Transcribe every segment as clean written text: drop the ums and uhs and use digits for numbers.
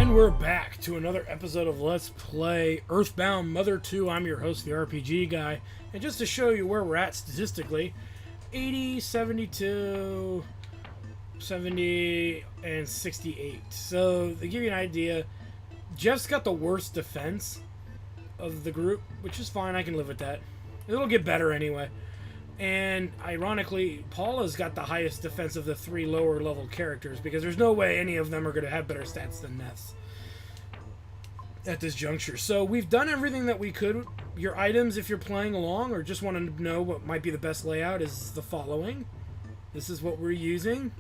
And we're back to another episode of Let's Play Earthbound Mother 2. I'm your host, the RPG guy. And just to show you where we're at statistically, 80, 72, 70, and 68. So, to give you an idea, Jeff's got the worst defense of the group, which is fine. I can live with that. It'll get better anyway. And ironically, Paula's got the highest defense of the three lower level characters because there's no way any of them are going to have better stats than Ness at this juncture. So we've done everything that we could. Your items, if you're playing along or just want to know what might be the best layout, is the following. This is what we're using.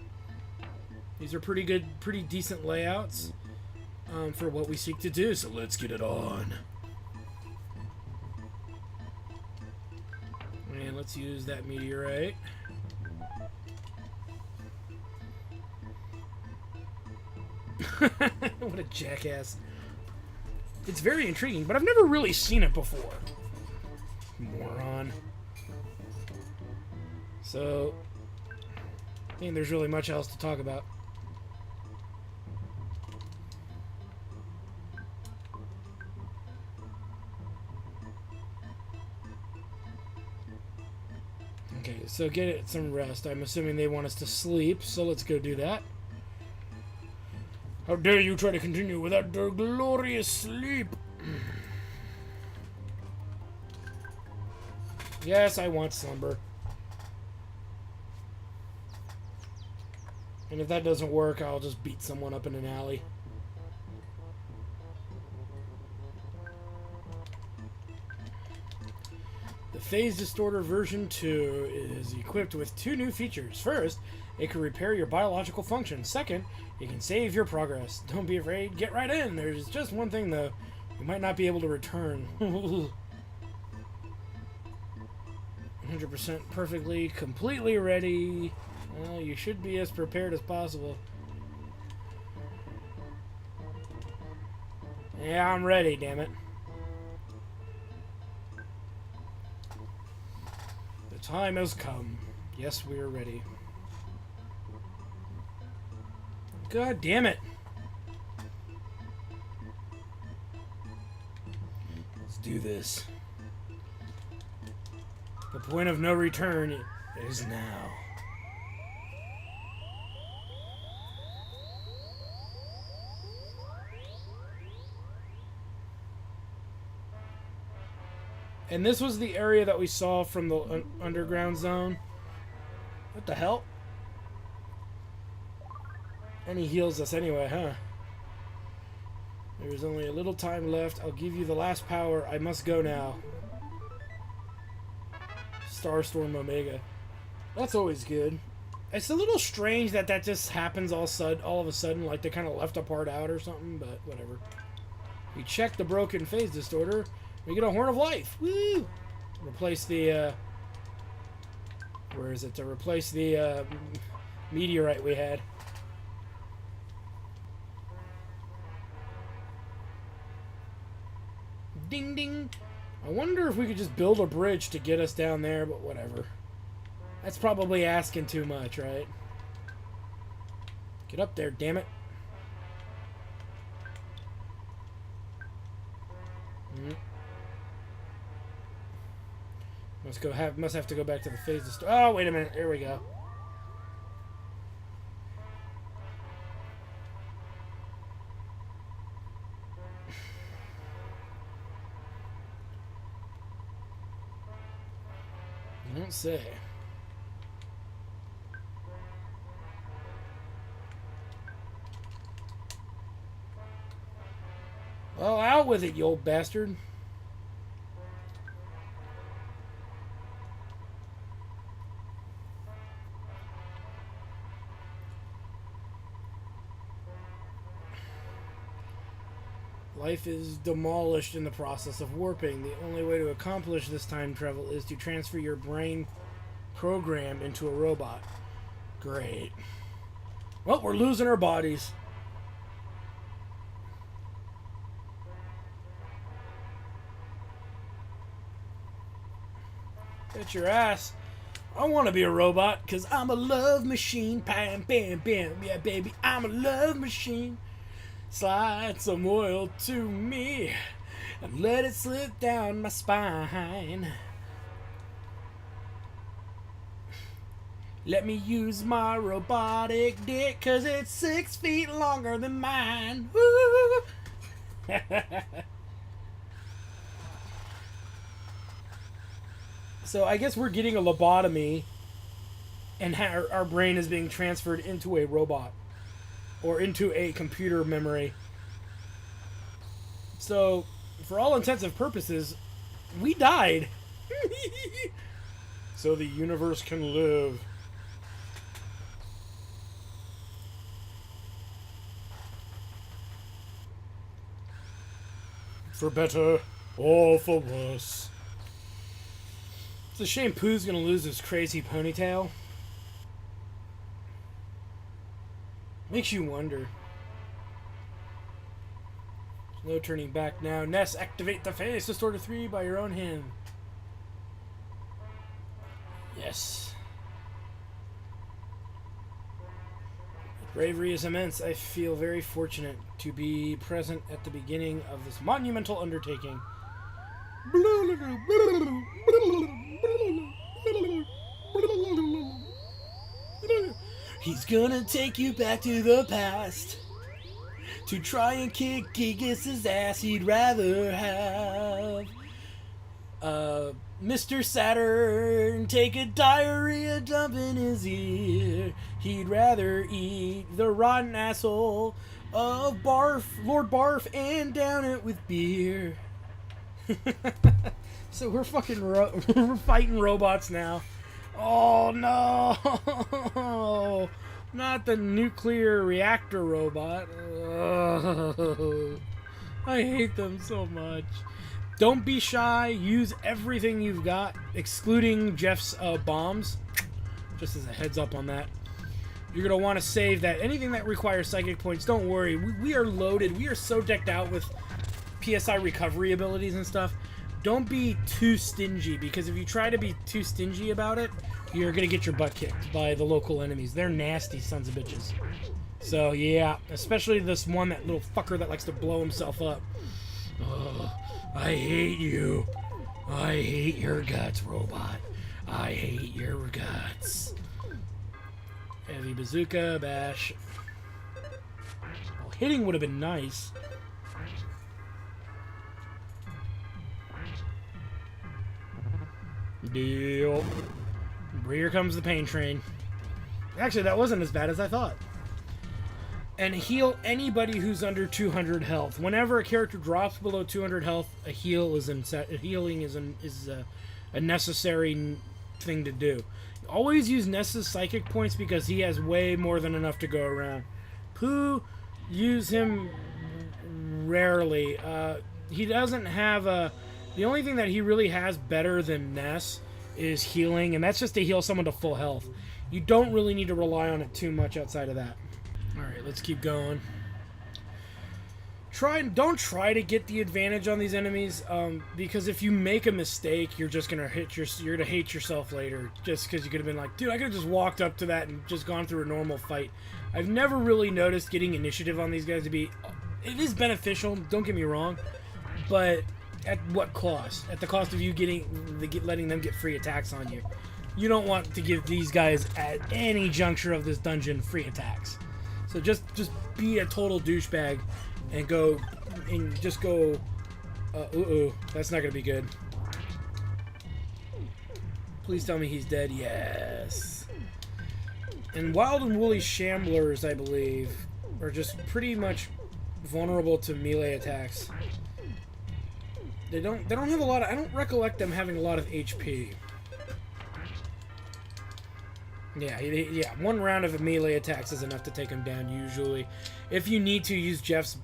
These are pretty good, pretty decent layouts for what we seek to do. So let's get it on. And let's use that meteorite. What a jackass. It's very intriguing, but I've never really seen it before. Moron. So, I think there's really much else to talk about. Okay, so get it some rest. I'm assuming they want us to sleep, so let's go do that. How dare you try to continue without their glorious sleep? Yes, I want slumber. And if that doesn't work, I'll just beat someone up in an alley. The Phase Distorter version 2 is equipped with two new features. First, it can repair your biological functions. Second, it can save your progress. Don't be afraid, get right in. There's just one thing though, you might not be able to return. 100% perfectly, completely ready. Well, you should be as prepared as possible. Yeah, I'm ready, damn it. The time has come. Yes, we are ready. God damn it. Let's do this. The point of no return is now. And this was the area that we saw from the underground zone. What the hell? And he heals us anyway, huh? There's only a little time left. I'll give you the last power. I must go now. Starstorm Omega. That's always good. It's a little strange that that just happens all of a sudden, like they kind of left a part out or something, but whatever. We check the broken phase distorter. We get a Horn of Life. Woo! Replace the, where is it? To replace the, meteorite we had. Ding ding. I wonder if we could just build a bridge to get us down there, but whatever. That's probably asking too much, right? Get up there, damn it. Must have to go back to the phase to start. Oh, wait a minute. There we go. You don't say. Well, out with it, you old bastard. Life is demolished in the process of warping. The only way to accomplish this time travel is to transfer your brain program into a robot. Great. Well, we're losing our bodies. Bet your ass. I want to be a robot because I'm a love machine. Bam, bam, bam. Yeah, baby, I'm a love machine. Slide some oil to me and let it slip down my spine. Let me use my robotic dick, 'cause it's 6 feet longer than mine. Woo! So I guess we're getting a lobotomy, and our brain is being transferred into a robot. Or into a computer memory. So, for all intents and purposes, we died. So the universe can live. For better or for worse. It's a shame Pooh's gonna lose his crazy ponytail. Makes you wonder. No turning back now. Ness, activate the face. Distorted 3 by your own hand. Yes. Bravery is immense. I feel very fortunate to be present at the beginning of this monumental undertaking. He's gonna take you back to the past to try and kick Gigas' ass. He'd rather have Mr. Saturn take a diarrhea dump in his ear. He'd rather eat the rotten asshole of Barf, Lord Barf, and down it with beer. So we're fucking we're fighting robots now. Oh no! Not the nuclear reactor robot. I hate them so much. Don't be shy. Use everything you've got, excluding Jeff's bombs. Just as a heads up on that. You're going to want to save that. Anything that requires psychic points, don't worry. We are loaded. We are so decked out with PSI recovery abilities and stuff. Don't be too stingy, because if you try to be too stingy about it, you're going to get your butt kicked by the local enemies. They're nasty sons of bitches. So, yeah. Especially this one, that little fucker that likes to blow himself up. Oh, I hate you. I hate your guts, robot. I hate your guts. Heavy bazooka, bash. Well, hitting would have been nice. Deal. Here comes the pain train. Actually, that wasn't as bad as I thought. And heal anybody who's under 200 health. Whenever a character drops below 200 health, a healing is a necessary thing to do. Always use Ness's psychic points because he has way more than enough to go around. Pooh, use him rarely. He doesn't have a... The only thing that he really has better than Ness is healing, and that's just to heal someone to full health. You don't really need to rely on it too much outside of that. Alright, let's keep going. Don't try to get the advantage on these enemies, because if you make a mistake, you're just gonna you're gonna hate yourself later, just because you could have been like, dude, I could have just walked up to that and just gone through a normal fight. I've never really noticed getting initiative on these guys to be... It is beneficial, don't get me wrong, but at what cost? At the cost of you letting them get free attacks on you. You don't want to give these guys at any juncture of this dungeon free attacks. So just be a total douchebag and go that's not gonna be good. Please tell me he's dead. Yes. And Wild and Woolly Shamblers, I believe, are just pretty much vulnerable to melee attacks. They don't have a lot of... I don't recollect them having a lot of HP. Yeah, one round of melee attacks is enough to take them down, usually. If you need to use Jeff's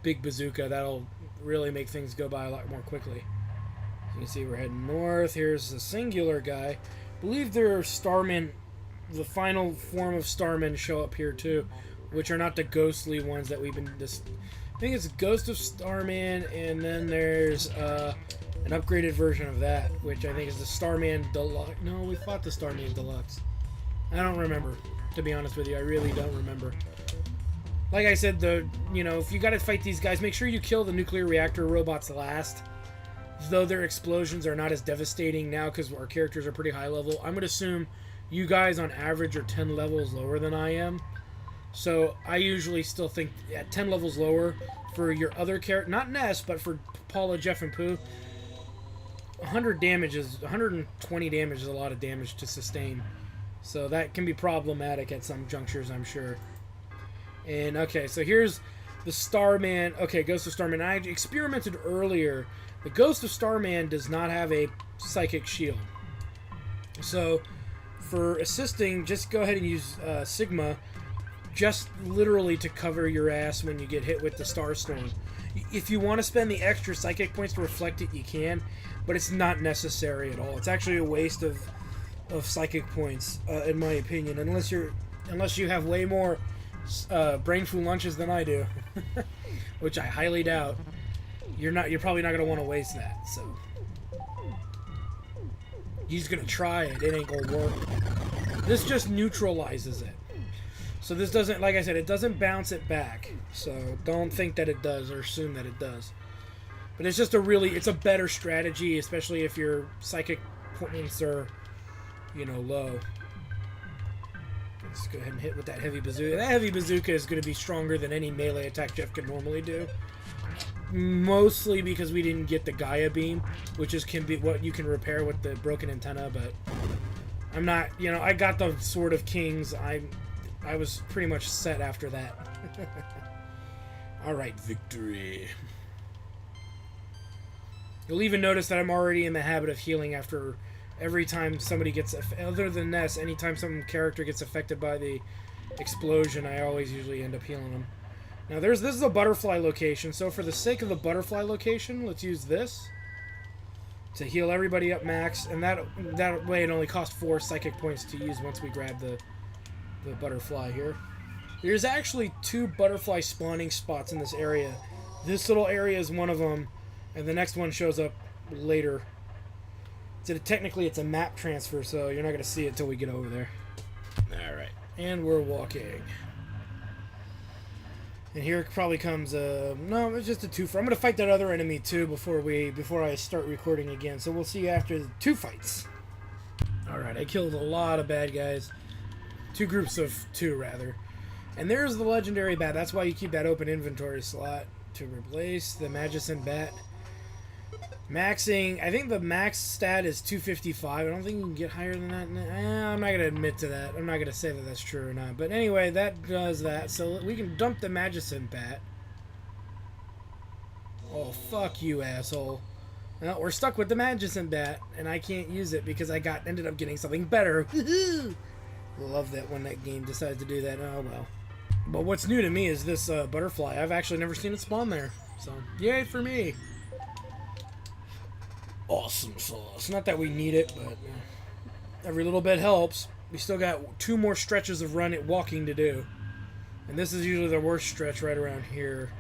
big bazooka, that'll really make things go by a lot more quickly. You can see we're heading north. Here's the singular guy. I believe there are Starmen... The final form of Starmen show up here, too, which are not the ghostly ones that we've been... I think it's Ghost of Starman, and then there's an upgraded version of that, which I think is the Starman Deluxe. No, we fought the Starman Deluxe. I don't remember, to be honest with you. I really don't remember. Like I said, if you got to fight these guys, make sure you kill the nuclear reactor robots last. Though their explosions are not as devastating now because our characters are pretty high level. I'm going to assume you guys on average are 10 levels lower than I am. So I usually still think at 10 levels lower for your other character, not Ness, but for Paula, Jeff, and Pooh, 120 damage is a lot of damage to sustain. So that can be problematic at some junctures, I'm sure. And okay, so here's the Starman. Okay, Ghost of Starman. I experimented earlier. The Ghost of Starman does not have a psychic shield. So for assisting, just go ahead and use Sigma, just literally to cover your ass when you get hit with the Starstorm. If you want to spend the extra psychic points to reflect it, you can, but it's not necessary at all. It's actually a waste of psychic points, in my opinion, unless you have way more brain food lunches than I do, which I highly doubt. You're probably not gonna want to waste that. So you're just gonna try it. It ain't gonna work. This just neutralizes it. So this doesn't, like I said, it doesn't bounce it back. So don't think that it does or assume that it does. But it's just it's a better strategy, especially if your psychic points are, low. Let's go ahead and hit with that heavy bazooka. That heavy bazooka is going to be stronger than any melee attack Jeff could normally do. Mostly because we didn't get the Gaia beam, which can be what you can repair with the broken antenna, but I'm not, I got the Sword of Kings. I was pretty much set after that. Alright, victory. You'll even notice that I'm already in the habit of healing after every time somebody gets, other than Ness, anytime some character gets affected by the explosion, I always usually end up healing them. Now this is a butterfly location, so for the sake of the butterfly location, let's use this to heal everybody up max, and that way it only costs 4 psychic points to use once we grab the butterfly here. There's actually 2 butterfly spawning spots in this area. This little area is one of them, and the next one shows up later. So technically it's a map transfer, so you're not going to see it until we get over there. Alright, and we're walking. And here probably comes no, it's just a 2. I'm going to fight that other enemy too before I start recording again. So we'll see you after the 2 fights. Alright, I killed a lot of bad guys. 2 groups of 2, rather. And there's the legendary bat. That's why you keep that open inventory slot to replace the Magician bat. Maxing, I think the max stat is 255. I don't think you can get higher than that. I'm not going to admit to that. I'm not going to say that that's true or not. But anyway, that does that. So we can dump the Magician bat. Oh, fuck you, asshole. Well, we're stuck with the Magician bat, and I can't use it because I ended up getting something better. Love that when that game decides to do that. Oh, well. But what's new to me is this butterfly. I've actually never seen it spawn there. So, yay for me. Awesome sauce. Not that we need it, but every little bit helps. We still got 2 more stretches of walking to do. And this is usually the worst stretch right around here.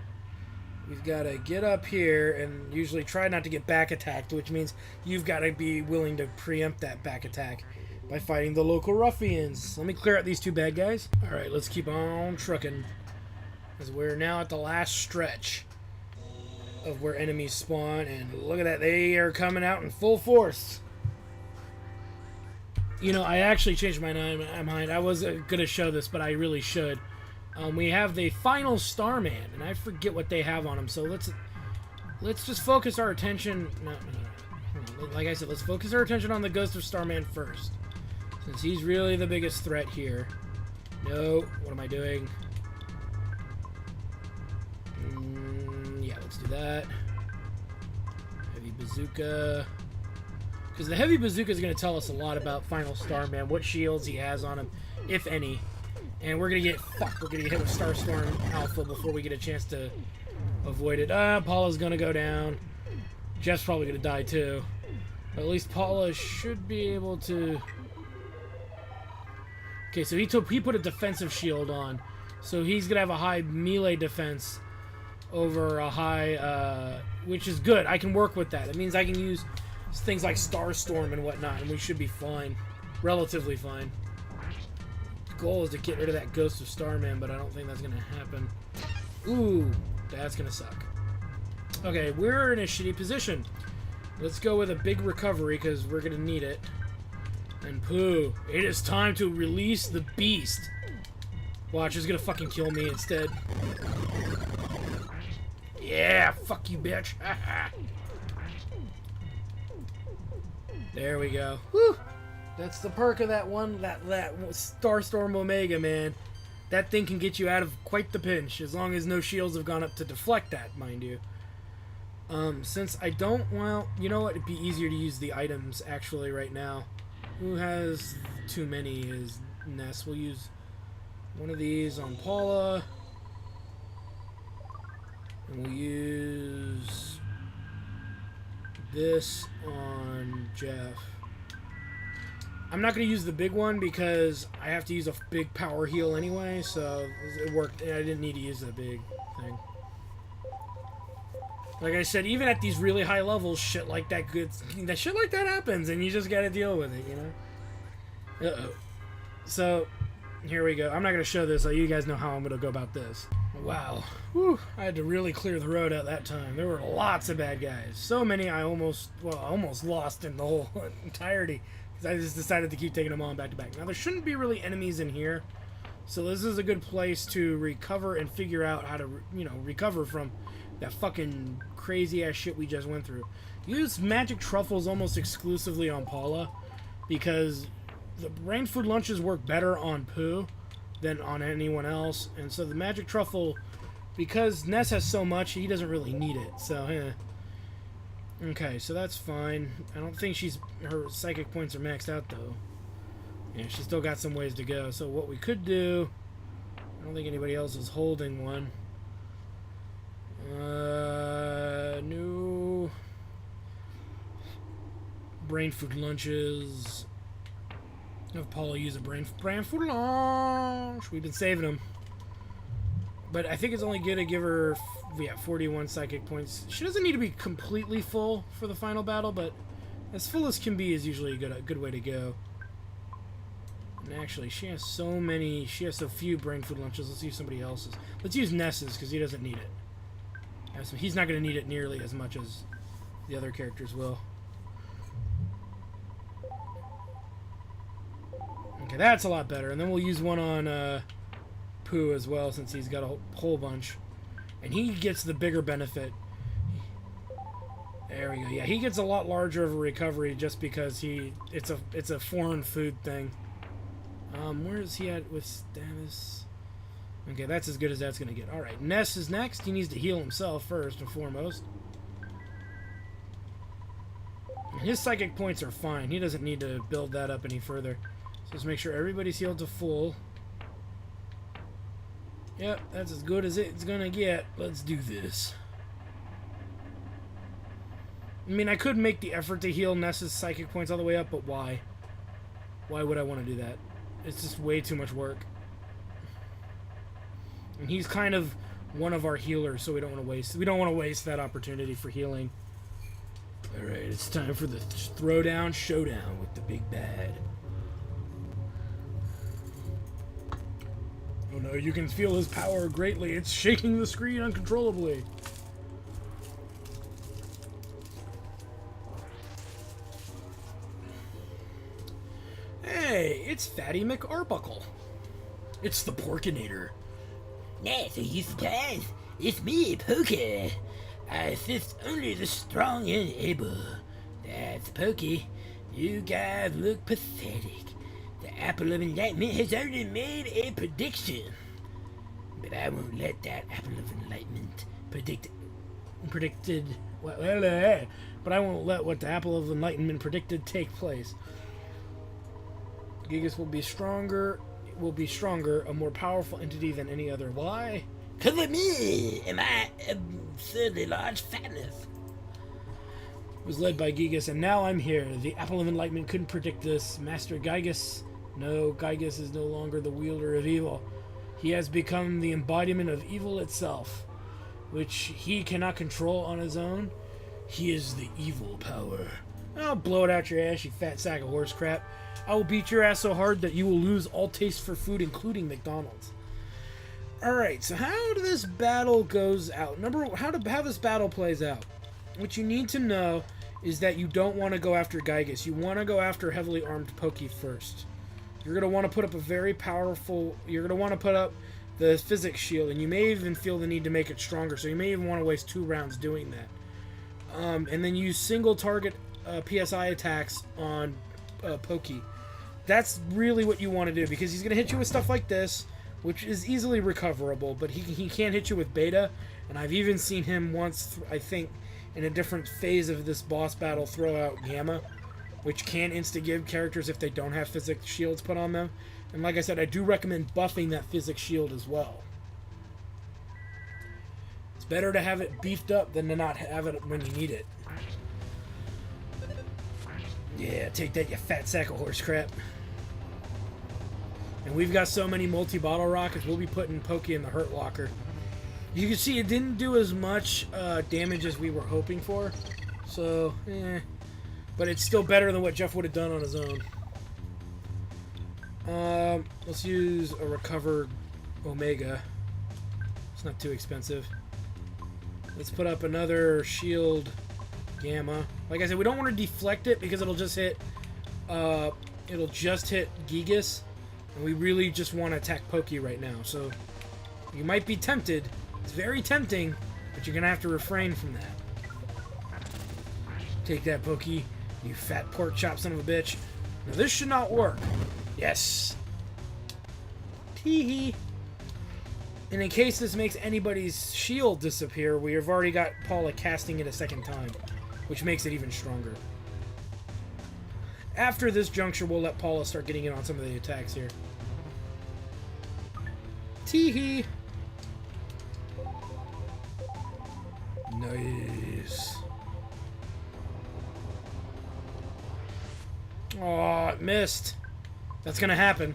We've got to get up here and usually try not to get back attacked, which means you've got to be willing to preempt that back attack by fighting the local ruffians. Let me clear out these 2 bad guys. Alright, let's keep on trucking. As we're now at the last stretch of where enemies spawn, and look at that, they are coming out in full force. I actually changed my mind. I was going to show this, but I really should. We have the final Starman, and I forget what they have on him, so let's just focus our attention. No. Like I said, let's focus our attention on the Ghost of Starman first, since he's really the biggest threat here. No, what am I doing? Yeah, let's do that. Heavy bazooka. Because the heavy bazooka is going to tell us a lot about Final Starman, what shields he has on him, if any. And we're going to get hit with Starstorm Alpha before we get a chance to avoid it. Paula's going to go down. Jeff's probably going to die too. But at least Paula should be able to... Okay, so he put a defensive shield on. So he's going to have a high melee defense over a high, which is good. I can work with that. It means I can use things like Starstorm and whatnot, and we should be fine. Relatively fine. goal is to get rid of that Ghost of Starman, but I don't think that's going to happen. Ooh, that's going to suck. Okay, we're in a shitty position. Let's go with a big recovery, because we're going to need it. And Pooh, it is time to release the beast. Watch, it's going to fucking kill me instead. Yeah, fuck you, bitch. There we go. Whew. That's the perk of that one, that Starstorm Omega, man. That thing can get you out of quite the pinch, as long as no shields have gone up to deflect that, mind you. Since I don't, well, you know what? It'd be easier to use the items, actually, right now. Who has too many is Ness. We'll use one of these on Paula. And we'll use this on Jeff. I'm not going to use the big one because I have to use a big power heal anyway, so it worked. I didn't need to use that big thing. Like I said, even at these really high levels, shit like that happens, and you just got to deal with it, you know? Uh-oh. So, here we go. I'm not going to show this, so you guys know how I'm going to go about this. Wow. Whew. I had to really clear the road at that time. There were lots of bad guys. So many I almost lost in the whole entirety. Because I just decided to keep taking them on back to back. Now, there shouldn't be really enemies in here. So this is a good place to recover and figure out how to, recover from that fucking crazy-ass shit we just went through. Use magic truffles almost exclusively on Paula. Because the brain food lunches work better on Pooh than on anyone else, and so the magic truffle, because Ness has so much, he doesn't really need it, so okay, so that's fine. I don't think her psychic points are maxed out though. Yeah, she's still got some ways to go. So what we could do, I don't think anybody else is holding one. New brain food lunches. Have Paula use a brain food lunch. We've been saving them. But I think it's only good to give her 41 psychic points. She doesn't need to be completely full for the final battle, but as full as can be is usually a good way to go. And actually, she has so few brain food lunches. Let's use somebody else's. Let's use Ness's, because he doesn't need it. So he's not going to need it nearly as much as the other characters will. Okay, that's a lot better. And then we'll use one on Pooh as well, since he's got a whole bunch. And he gets the bigger benefit. There we go. Yeah, he gets a lot larger of a recovery just because it's a foreign food thing. Where is he at with status? Okay, that's as good as that's going to get. Alright, Ness is next. He needs to heal himself first and foremost. And his psychic points are fine. He doesn't need to build that up any further. So let's make sure everybody's healed to full. Yep, that's as good as it's gonna get. Let's do this. I mean, I could make the effort to heal Ness's psychic points all the way up, but why? Why would I want to do that? It's just way too much work. And he's kind of one of our healers, so we don't want to waste that opportunity for healing. Alright, it's time for the throwdown showdown with the big bad. Oh no, you can feel his power greatly. It's shaking the screen uncontrollably. Hey, it's Fatty McArbuckle. It's the Porkinator. Yes, are you surprised? It's me, Pokey. I assist only the strong and able. That's Pokey. You guys look pathetic. The Apple of Enlightenment has already made a prediction. But I won't let that Apple of Enlightenment but I won't let what the Apple of Enlightenment predicted take place. Gigas will be stronger, a more powerful entity than any other. Why? 'Cause of me! Am I absurdly large fatness? It was led by Gigas, and now I'm here. The Apple of Enlightenment couldn't predict this. Master Gigas. No, Gigas is no longer the wielder of evil. He has become the embodiment of evil itself, which he cannot control on his own. He is the evil power. I'll blow it out your ass, you fat sack of horse crap. I will beat your ass so hard that you will lose all taste for food, including McDonald's. Alright, so how this battle goes out. How this battle plays out. What you need to know is that you don't want to go after Gigas. You want to go after heavily armed Pokey first. You're going to want to put up a very powerful... You're going to want to put up the physics shield, and you may even feel the need to make it stronger, so you may even want to waste 2 rounds doing that. And then use single target PSI attacks on Pokey. That's really what you want to do, because he's going to hit you with stuff like this, which is easily recoverable, but he can't hit you with Beta, and I've even seen him once, I think, in a different phase of this boss battle, throw out Gamma, which can insta-give characters if they don't have physics shields put on them. And like I said, I do recommend buffing that physics shield as well. It's better to have it beefed up than to not have it when you need it. Yeah, take that, you fat sack of horse crap. And we've got so many multi-bottle rockets, we'll be putting Pokey in the Hurt Locker. You can see it didn't do as much damage as we were hoping for. So, but it's still better than what Jeff would have done on his own. Let's use a recovered Omega. It's not too expensive. Let's put up another shield Gamma. Like I said, we don't want to deflect it because it'll just hit Gigas, and we really just want to attack Pokey right now. So you might be tempted. It's very tempting, but you're gonna have to refrain from that. Take that, Pokey, you fat pork chop son of a bitch. Now this should not work. Yes. Teehee. And in case this makes anybody's shield disappear, we have already got Paula casting it a second time, which makes it even stronger. After this juncture, we'll let Paula start getting in on some of the attacks here. Teehee. Nice. Oh, it missed. That's gonna happen.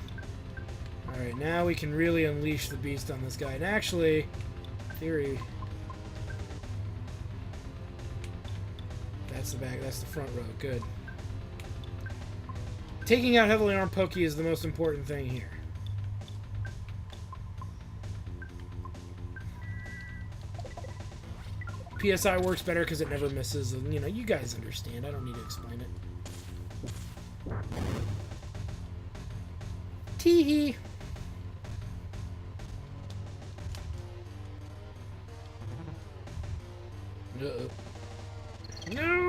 Alright, now we can really unleash the beast on this guy. And actually, theory... That's the back, that's the front row. Good. Taking out heavily armed Pokey is the most important thing here. PSI works better because it never misses. And, you know, you guys understand. I don't need to explain it. Teehee. Uh-oh. No!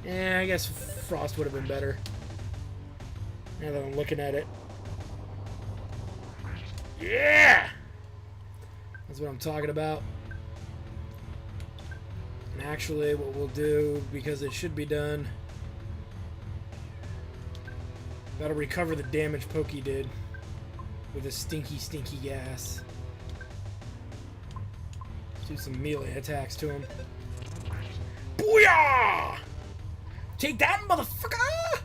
Yeah, I guess Frost would have been better. Now that I'm looking at it. Yeah! That's what I'm talking about. And actually, what we'll do, because it should be done, gotta recover the damage Pokey did with a stinky, stinky gas. Let's do some melee attacks to him. Booyah! Take that, motherfucker!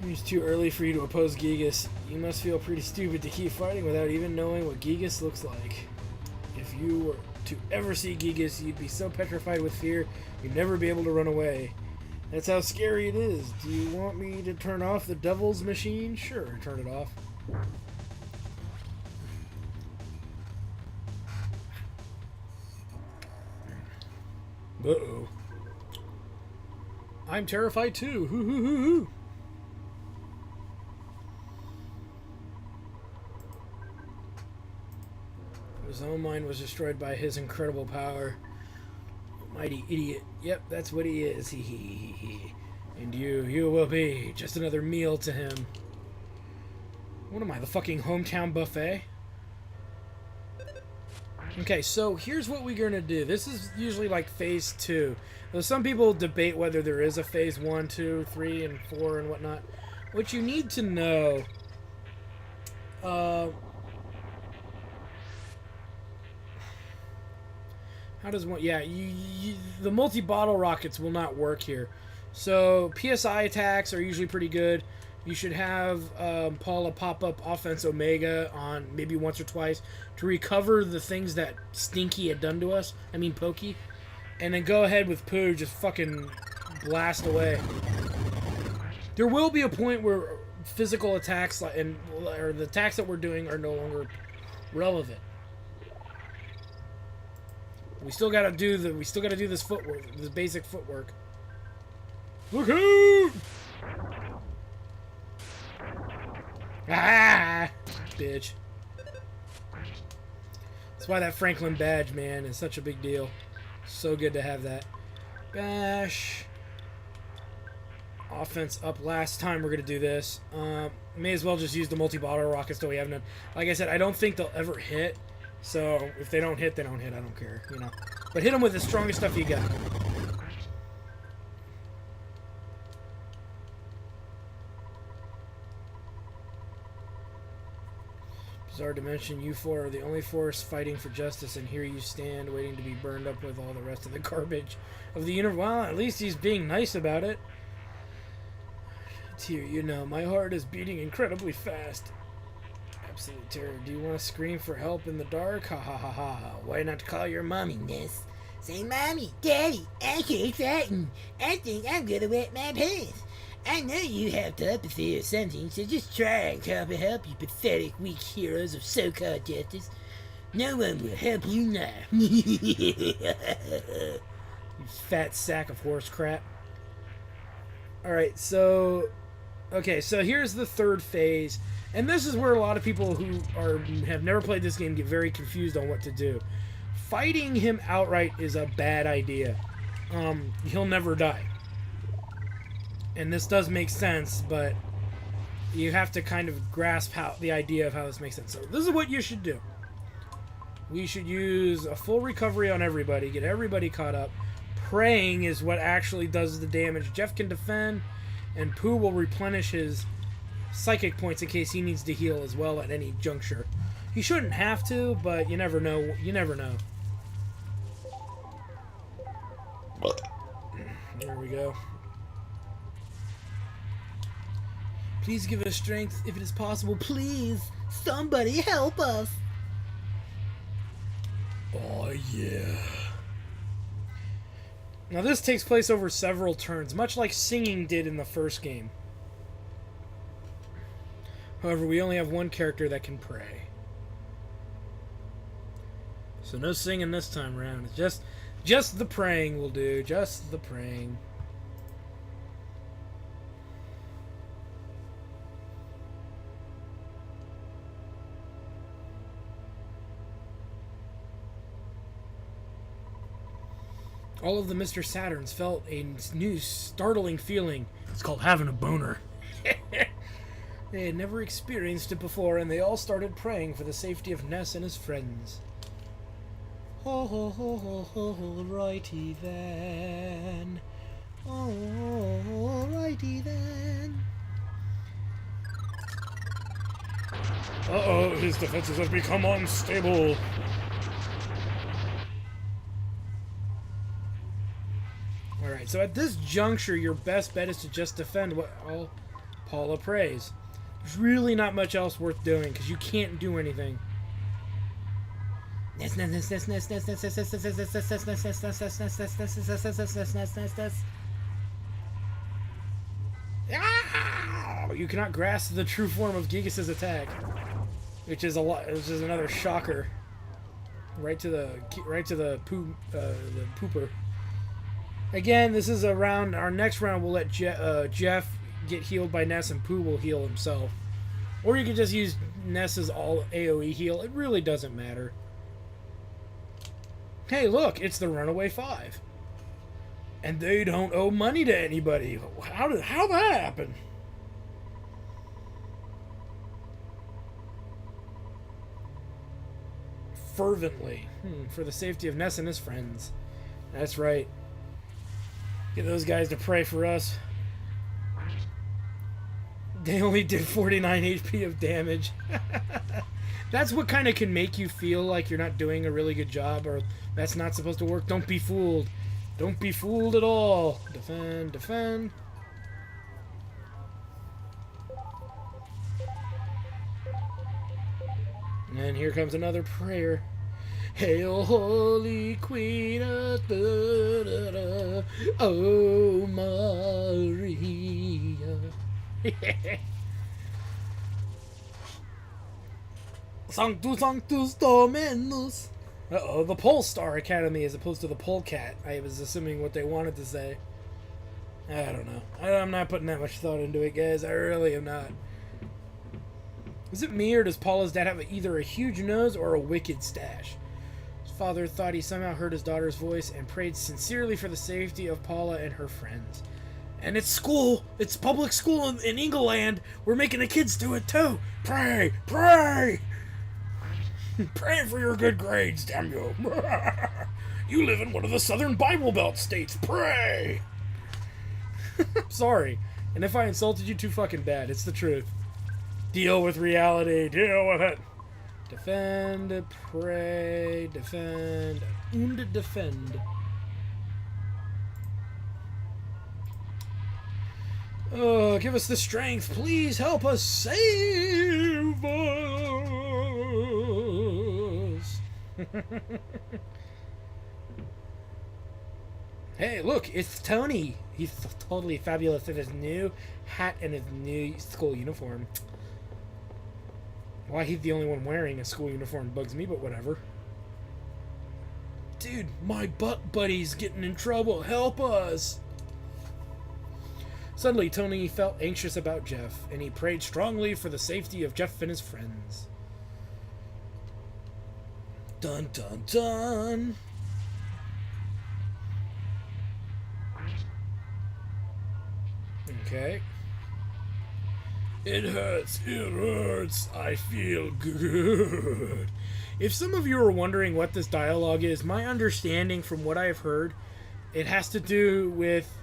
It's too early for you to oppose Gigas. You must feel pretty stupid to keep fighting without even knowing what Gigas looks like. If you were to ever see Gigas, you'd be so petrified with fear, you'd never be able to run away. That's how scary it is. Do you want me to turn off the devil's machine? Sure, turn it off. Uh-oh. I'm terrified too. Hoo hoo hoo hoo. His own mind was destroyed by his incredible power. Mighty idiot. Yep, that's what he is. Hee. And you will be just another meal to him. What am I, the fucking hometown buffet? Okay, so here's what we're gonna do. This is usually like phase 2. Though some people debate whether there is a phase 1, 2, 3, and 4 and whatnot. What you need to know, how does one? Yeah, the multi-bottle rockets will not work here. So PSI attacks are usually pretty good. You should have Paula pop up offense Omega on maybe once or twice to recover the things that Stinky had done to us. I mean Pokey. And then go ahead with Pooh, just fucking blast away. There will be a point where physical attacks or the attacks that we're doing are no longer relevant. We still gotta do this footwork, this basic footwork. Look out! Ah, bitch. That's why that Franklin badge, man, is such a big deal. So good to have that. Bash. Offense up last time. We're going to do this. May as well just use the multi-bottle rockets till we have none. Like I said, I don't think they'll ever hit. So if they don't hit, they don't hit. I don't care, you know. But hit them with the strongest stuff you got. Bizarre Dimension, you four are the only force fighting for justice, and here you stand, waiting to be burned up with all the rest of the garbage of the universe. Well, at least he's being nice about it. Tear, you know, my heart is beating incredibly fast. Absolute terror. Do you want to scream for help in the dark? Ha ha ha ha. Why not call your mommy, Ness? Say, Mommy, Daddy, I'm so frightened. I think I'm gonna wet my pants. I know you have telepathy or something, so just try and come and help, you pathetic, weak heroes of so-called justice. No one will help you now. You fat sack of horse crap. Alright, so... Okay, so here's the third phase. And this is where a lot of people who have never played this game get very confused on what to do. Fighting him outright is a bad idea. He'll never die. And this does make sense, but you have to kind of grasp the idea of how this makes sense. So this is what you should do. We should use a full recovery on everybody, get everybody caught up. Praying is what actually does the damage. Jeff can defend, and Pooh will replenish his psychic points in case he needs to heal as well at any juncture. He shouldn't have to, but you never know. You never know. There we go. Please give us strength if it is possible. Please, somebody help us. Oh, yeah. Now this takes place over several turns, much like singing did in the first game. However, we only have one character that can pray. So no singing this time around. It's just the praying will do. Just the praying. All of the Mr. Saturns felt a new startling feeling. It's called having a boner. They had never experienced it before, and they all started praying for the safety of Ness and his friends. Ho ho ho ho ho ho, righty then. Oh, righty then. Uh-oh, his defenses have become unstable. Alright, so at this juncture, your best bet is to just defend what all Paula prays. There's really not much else worth doing, because you can't do anything. You cannot grasp the true form of Gigas' attack, which is another shocker. Right to the pooper. Again, this is a round. Our next round, we'll let Jeff get healed by Ness, and Pooh will heal himself. Or you can just use Ness's all AoE heal. It really doesn't matter. Hey, look, it's the Runaway 5. And they don't owe money to anybody. How that happen? Fervently. For the safety of Ness and his friends. That's right. Get those guys to pray for us. They only did 49 HP of damage. That's what kind of can make you feel like you're not doing a really good job, or that's not supposed to work. Don't be fooled. Don't be fooled at all. Defend, defend. then here comes another prayer. Hail, Holy Queen, oh Maria. Sanctus Dominus. Uh-oh, the Pole Star Academy as opposed to the Polecat. I was assuming what they wanted to say. I don't know. I'm not putting that much thought into it, guys. I really am not. Is it me, or does Paula's dad have either a huge nose or a wicked stash? His father thought he somehow heard his daughter's voice and prayed sincerely for the safety of Paula and her friends. And it's school. It's public school in England. We're making the kids do it too. Pray, pray. Pray for your good grades, damn you. You live in one of the Southern Bible Belt states. Pray. Sorry. And if I insulted you, too fucking bad. It's the truth. Deal with reality. Deal with it. Defend, pray, defend, und defend. Oh, give us the strength. Please help us save us. Hey, look, it's Tony. He's totally fabulous in his new hat and his new school uniform. Why he's the only one wearing a school uniform bugs me, but whatever. Dude, my butt buddy's getting in trouble. Help us. Suddenly, Tony felt anxious about Jeff, and he prayed strongly for the safety of Jeff and his friends. Dun dun dun. Okay. It hurts, I feel good. If some of you are wondering what this dialogue is, my understanding from what I've heard, it has to do with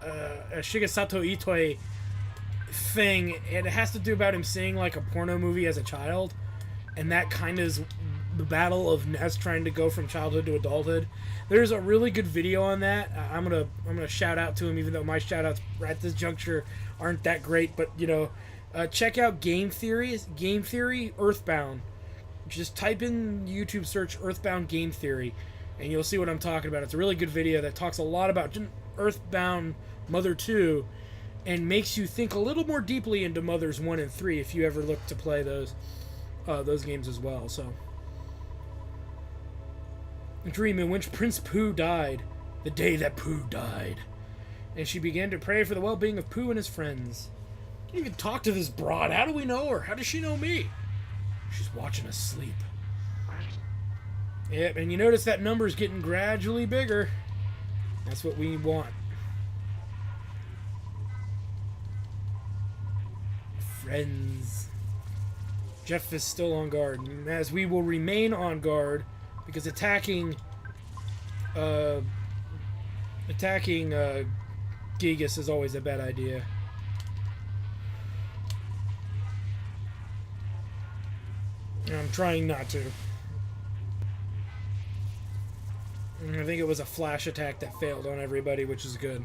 a Shigesato Itoi thing. It has to do about him seeing like a porno movie as a child, and that kind of is the battle of Ness trying to go from childhood to adulthood. There's a really good video on that. I'm gonna shout out to him, even though my shout outs at this juncture aren't that great, but you know, check out Game Theory Earthbound. Just type in YouTube search Earthbound Game Theory and you'll see what I'm talking about. It's a really good video that talks a lot about Earthbound Mother 2 and makes you think a little more deeply into Mothers 1 and 3 if you ever look to play those games as well. So, a dream in which Prince Pooh died, the day that Pooh died, and she began to pray for the well-being of Pooh and his friends. I can't even talk to this broad. How do we know her? How does she know me? She's watching us sleep. Yep, and you notice that number's getting gradually bigger. That's what we want. Friends. Jeff is still on guard, as we will remain on guard, because attacking Gigas is always a bad idea. I'm trying not to. I think it was a flash attack that failed on everybody, which is good.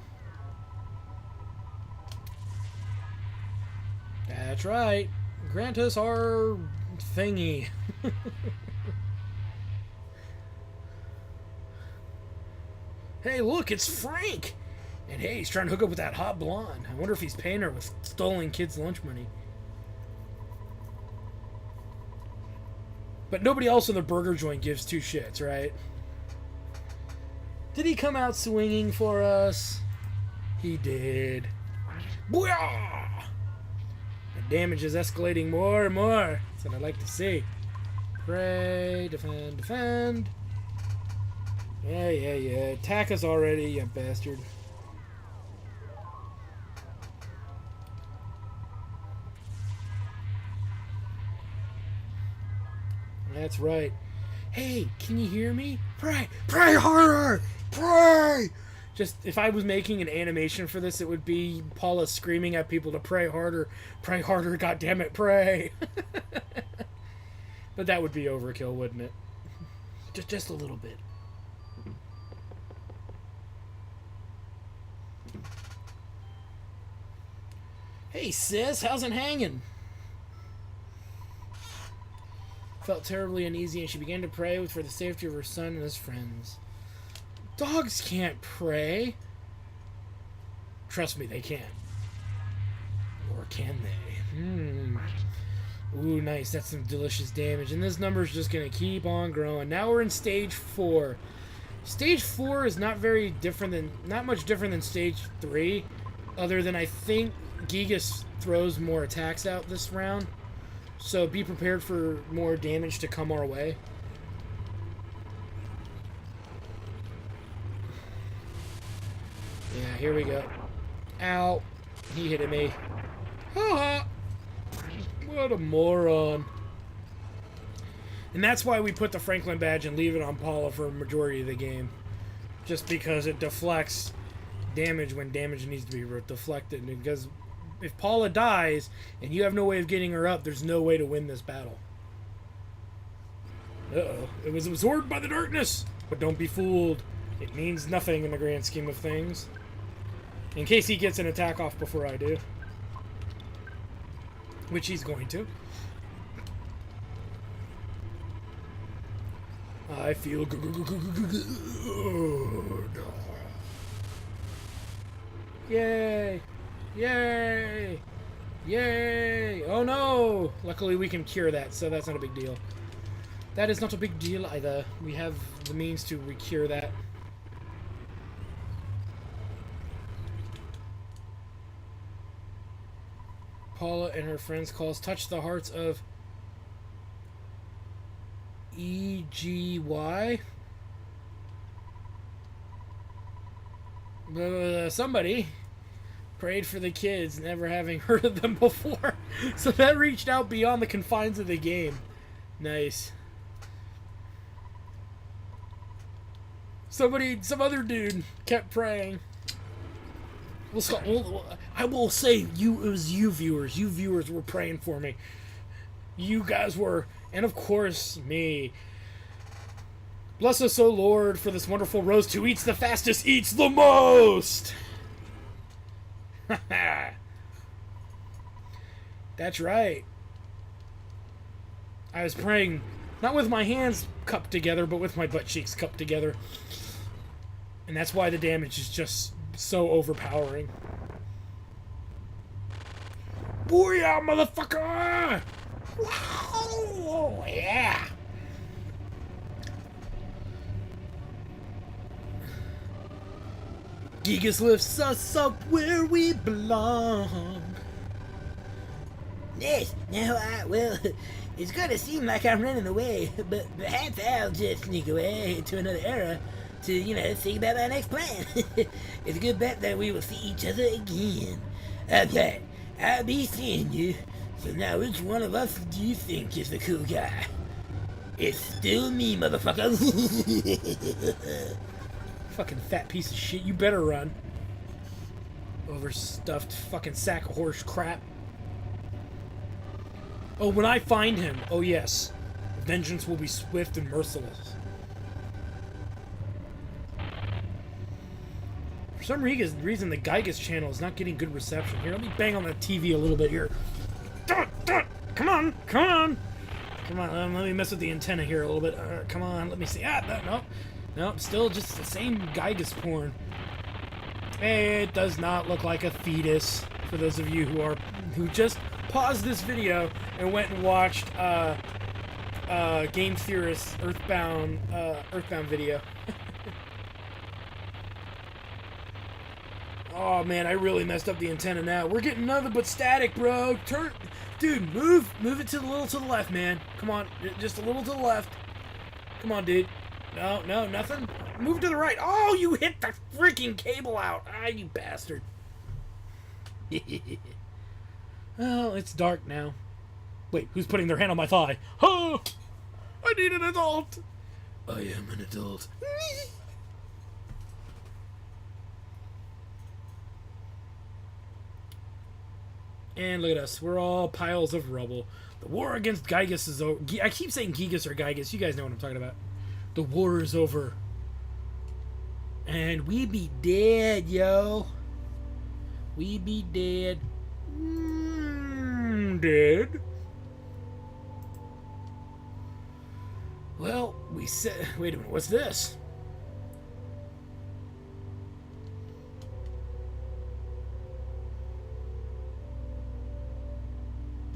That's right. Grant us our thingy. Hey, look, it's Frank! And hey, he's trying to hook up with that hot blonde. I wonder if he's paying her with stolen kids' lunch money. But nobody else in the burger joint gives two shits, right? Did he come out swinging for us? He did. Booyah! The damage is escalating more and more. That's what I like to see. Pray, defend, defend. Yeah. Attack us already, you bastard. That's right. Hey, can you hear me? Pray! Pray harder! Pray! Just, if I was making an animation for this, it would be Paula screaming at people to pray harder, goddammit, pray! But that would be overkill, wouldn't it? Just a little bit. Hey sis, how's it hanging? felt terribly uneasy, and she began to pray for the safety of her son and his friends. Dogs can't pray. Trust me, they can't. Or can they? Ooh, nice. That's some delicious damage. And this number's just going to keep on growing. Now we're in stage 4. Stage 4 is not much different than stage 3. Other than I think Gigas throws more attacks out this round. So be prepared for more damage to come our way. Yeah, here we go. Ow. He hit me. Ha ha. What a moron. And that's why we put the Franklin badge and leave it on Paula for a majority of the game. Just because it deflects damage when damage needs to be deflected. Because if Paula dies and you have no way of getting her up, there's no way to win this battle. Uh-oh. It was absorbed by the darkness. But don't be fooled. It means nothing in the grand scheme of things. In case he gets an attack off before I do. Which he's going to. I feel good. Yay! Yay! Yay! Oh no! Luckily we can cure that, so that's not a big deal. That is not a big deal either. We have the means to cure that. Paula and her friends' calls touch the hearts of EGY. Somebody prayed for the kids, never having heard of them before. So that reached out beyond the confines of the game. Nice. Some other dude kept praying. I will say, it was you viewers. You viewers were praying for me. You guys were, and of course, me. Bless us, O Lord, for this wonderful roast. Who eats the fastest eats the most. That's right. I was praying, not with my hands cupped together, but with my butt cheeks cupped together. And that's why the damage is just so overpowering. Booyah, motherfucker! Wow, yeah! Gigas lifts us up where we belong. Yes, now it's gonna seem like I'm running away, but perhaps I'll just sneak away to another era to, think about my next plan. It's a good bet that we will see each other again. Okay, I'll be seeing you. So now which one of us do you think is the cool guy? It's still me, motherfucker. Fucking fat piece of shit, you better run. Overstuffed fucking sack of horse crap. Oh, when I find him, oh yes, vengeance will be swift and merciless. For some reason, the Gigas channel is not getting good reception. Here, let me bang on the TV a little bit here. Come on, come on. Come on, let me mess with the antenna here a little bit. Come on, let me see. No, still just the same Gigas porn. It does not look like a fetus. For those of you who just paused this video and went and watched Game Theorist's Earthbound video. Oh man, I really messed up the antenna now. We're getting nothing but static, bro. Dude, move it to a little to the left, man. Come on, just a little to the left. Come on, dude. No, nothing. Move to the right. Oh, you hit the freaking cable out. Ah, you bastard. Oh, it's dark now. Wait, who's putting their hand on my thigh? Oh, I need an adult. I am an adult. And look at us. We're all piles of rubble. The war against Gigas is over. I keep saying Gigas or Gigas. You guys know what I'm talking about. The war is over. And we be dead, yo. We be dead. Dead. Well, we said... Wait a minute, what's this?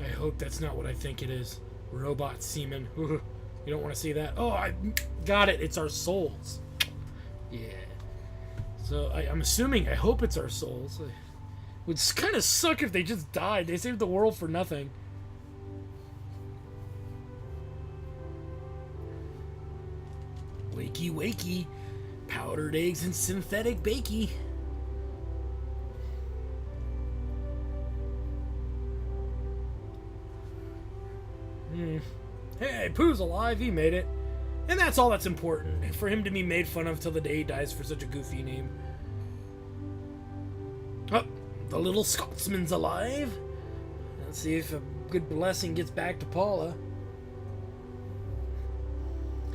I hope that's not what I think it is. Robot semen. You don't want to see that. Oh, I got it. It's our souls. Yeah. So I'm assuming, I hope it's our souls. It would kind of suck if they just died. They saved the world for nothing. Wakey, wakey. Powdered eggs and synthetic bakey. Hey, Pooh's alive. He made it. And that's all that's important. For him to be made fun of till the day he dies for such a goofy name. Oh, the little Scotsman's alive. Let's see if a good blessing gets back to Paula.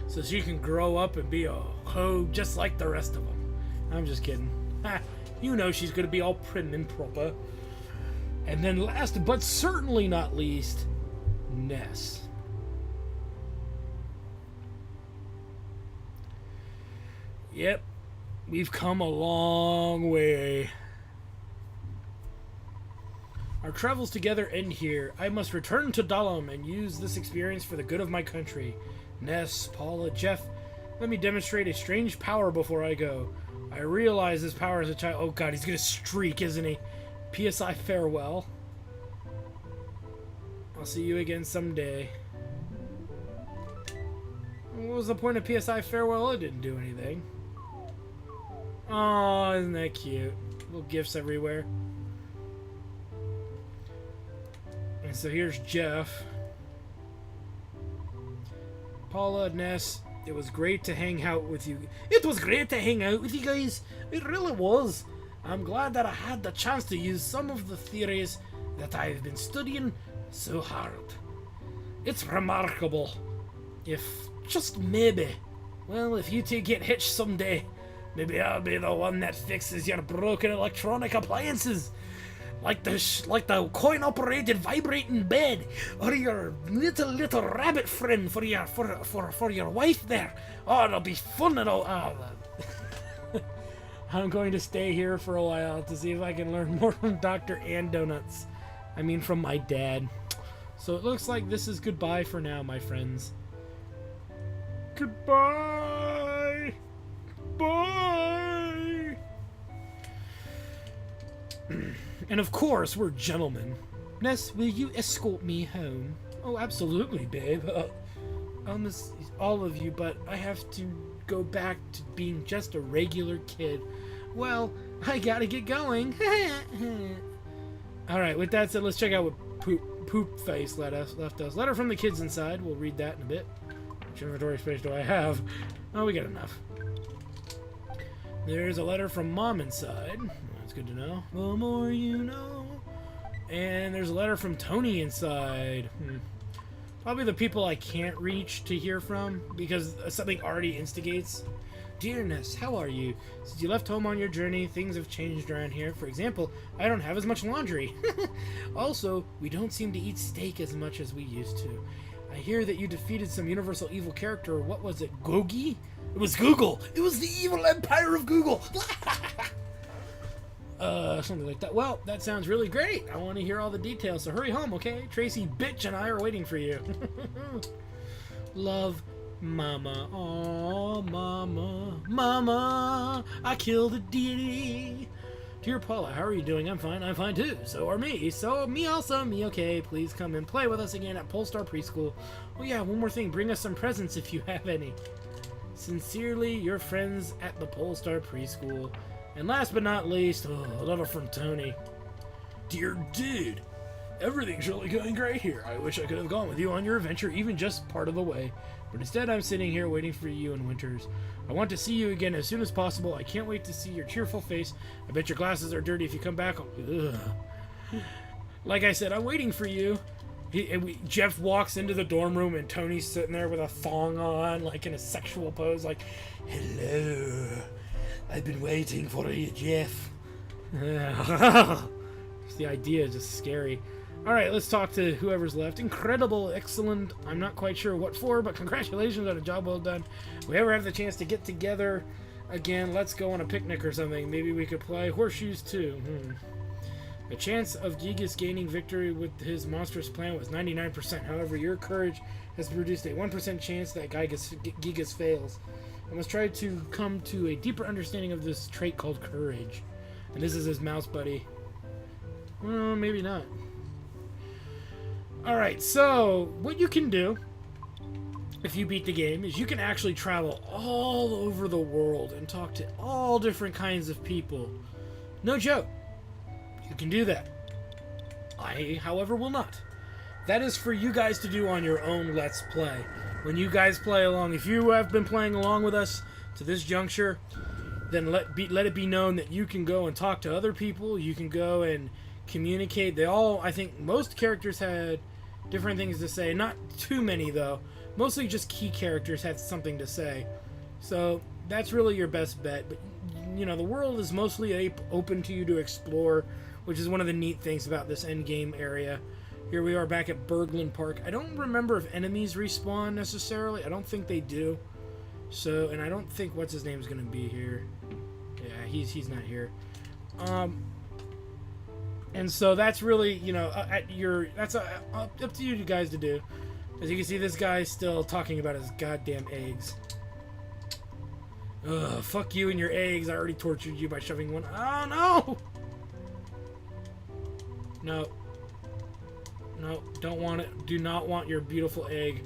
So she can grow up and be a hoe just like the rest of them. I'm just kidding. Ha, you know she's going to be all prim and proper. And then last but certainly not least, Ness. Yep, we've come a long way. Our travels together end here. I must return to Dalam and use this experience for the good of my country. Ness, Paula, Jeff, let me demonstrate a strange power before I go. I realize this power as a child. Oh god, he's gonna streak, isn't he? PSI farewell. I'll see you again someday. What was the point of PSI farewell? It didn't do anything. Oh, isn't that cute? Little gifts everywhere. And so here's Jeff. Paula, Ness, it was great to hang out with you. It was great to hang out with you guys. It really was. I'm glad that I had the chance to use some of the theories that I've been studying so hard. It's remarkable. If just maybe, well, if you two get hitched someday, maybe I'll be the one that fixes your broken electronic appliances. Like the coin-operated vibrating bed, or your little rabbit friend for your wife there. Oh, it'll be fun and all. I'm going to stay here for a while to see if I can learn more from Dr. Ann Donuts. I mean, from my dad. So it looks like this is goodbye for now, my friends. Goodbye. Bye. And of course, we're gentlemen. Ness, will you escort me home? Oh, absolutely, babe. Almost all of you, but I have to go back to being just a regular kid. Well, I gotta get going. Alright, with that said, let's check out what Poop Face left us. Letter from the kids inside. We'll read that in a bit. Which inventory space do I have? Oh, we got enough. There's a letter from Mom inside. That's good to know. The more you know. And there's a letter from Tony inside. Probably the people I can't reach to hear from because something already instigates. Dear Ness, how are you? Since you left home on your journey, things have changed around here. For example, I don't have as much laundry. Also, we don't seem to eat steak as much as we used to. I hear that you defeated some universal evil character. What was it? Gogi? It was Google. It was the evil empire of Google. Something like that. Well, that sounds really great. I want to hear all the details, so hurry home, okay? Tracy, bitch, and I are waiting for you. Love, Mama. Oh, Mama. Mama, I killed a deity. Dear Paula, how are you doing? I'm fine. I'm fine, too. So are me. So me also. Me okay. Please come and play with us again at Polestar Preschool. Oh, yeah, one more thing. Bring us some presents if you have any. Sincerely, your friends at the Polestar Preschool. And last but not least, a letter from Tony. Dear dude, everything's really going great here. I wish I could have gone with you on your adventure, even just part of the way. But instead, I'm sitting here waiting for you in Winters. I want to see you again as soon as possible. I can't wait to see your cheerful face. I bet your glasses are dirty if you come back. Ugh. Like I said, I'm waiting for you. Jeff walks into the dorm room and Tony's sitting there with a thong on, like in a sexual pose, like, hello. I've been waiting for you, Jeff. The idea is just scary. Alright, let's talk to whoever's left. Incredible, excellent. I'm not quite sure what for, but congratulations on a job well done. If we ever have the chance to get together again, let's go on a picnic or something. Maybe we could play horseshoes too. The chance of Gigas gaining victory with his monstrous plan was 99%. However, your courage has produced a 1% chance that Gigas fails. I must try to come to a deeper understanding of this trait called courage. And this is his mouse buddy. Well, maybe not. Alright, so what you can do if you beat the game is you can actually travel all over the world and talk to all different kinds of people. No joke. You can do that. I, however, will not. That is for you guys to do on your own Let's Play. When you guys play along, if you have been playing along with us to this juncture, then let it be known that you can go and talk to other people. You can go and communicate. I think most characters had different things to say. Not too many, though. Mostly just key characters had something to say. So that's really your best bet. But, you know, the world is mostly open to you to explore, which is one of the neat things about this endgame area. Here we are back at Berglund Park. I don't remember if enemies respawn necessarily. I don't think they do. So, and I don't think what's his name is going to be here. Yeah, he's not here. And so that's really, you know, that's up to you guys to do. As you can see, this guy's still talking about his goddamn eggs. Ugh, fuck you and your eggs. I already tortured you by shoving one. Oh, no! No. No, don't want it. Do not want your beautiful egg.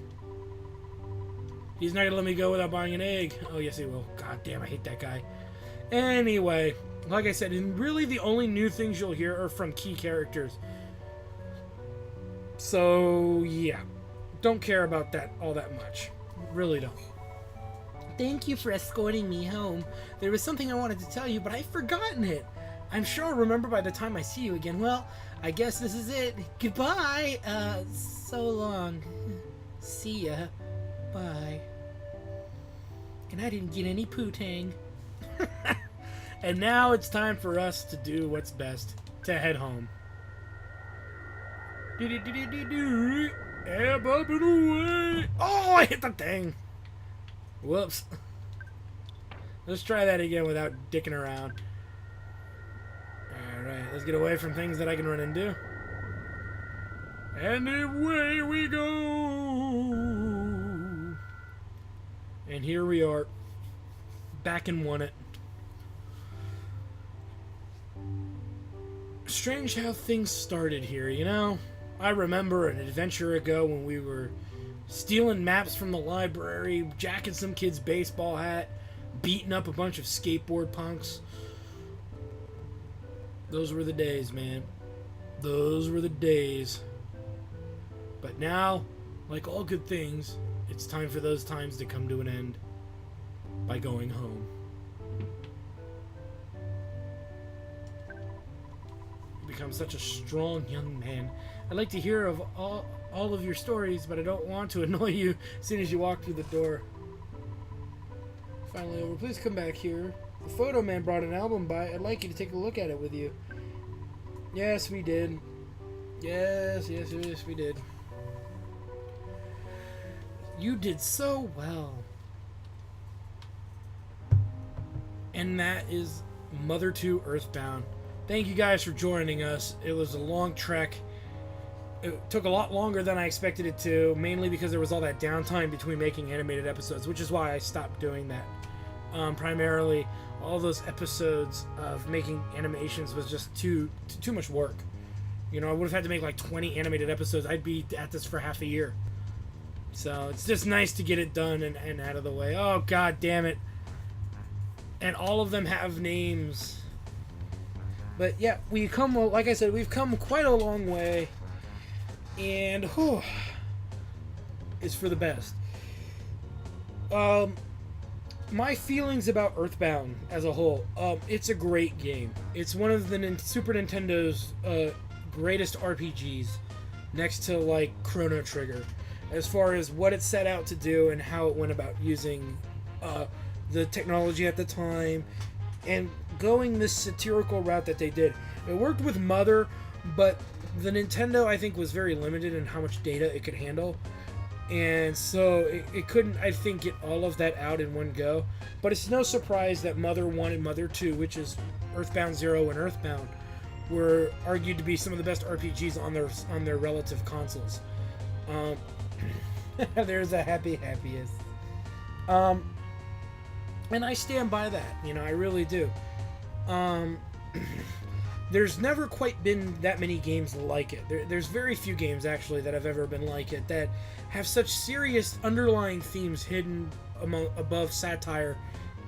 He's not gonna let me go without buying an egg. Oh, yes, he will. God damn, I hate that guy. Anyway, like I said, and really the only new things you'll hear are from key characters. So, yeah. Don't care about that all that much. Really don't. Thank you for escorting me home. There was something I wanted to tell you, but I've forgotten it. I'm sure I'll remember by the time I see you again. Well, I guess this is it. Goodbye. So long. See ya. Bye. And I didn't get any poo-tang. And now it's time for us to do what's best. To head home. Oh, I hit the thing. Whoops. Let's try that again without dicking around. Alright, let's get away from things that I can run into. And away we go. And here we are. Back and won it. Strange how things started here, you know? I remember an adventure ago when we were stealing maps from the library, jacking some kid's baseball hat, beating up a bunch of skateboard punks. Those were the days, man. Those were the days. But now, like all good things, it's time for those times to come to an end by going home. You become such a strong young man. I'd like to hear of all of your stories, but I don't want to annoy you as soon as you walk through the door. Finally over. Please come back here. The photo man brought an album by. I'd like you to take a look at it with you. Yes, we did. Yes, we did. You did so well. And that is Mother 2 Earthbound. Thank you guys for joining us. It was a long trek. It took a lot longer than I expected it to, mainly because there was all that downtime between making animated episodes, which is why I stopped doing that. Primarily, all those episodes of making animations was just too much work. You know, I would have had to make like 20 animated episodes. I'd be at this for half a year. So it's just nice to get it done and out of the way. Oh, god damn it. And all of them have names. But yeah, like I said, we've come quite a long way. And whew, it's for the best. My feelings about Earthbound as a whole, it's a great game. It's one of the Super Nintendo's greatest RPGs, next to like Chrono Trigger, as far as what it set out to do and how it went about using the technology at the time and going this satirical route that they did. It worked with Mother, but the Nintendo, I think, was very limited in how much data it could handle. And so it couldn't, I think, get all of that out in one go. But it's no surprise that Mother 1 and Mother 2, which is Earthbound 0 and Earthbound, were argued to be some of the best RPGs on their relative consoles. There's a happiest. And I stand by that, I really do. There's never quite been that many games like it. There's very few games, actually, that have ever been like it, that have such serious underlying themes hidden above satire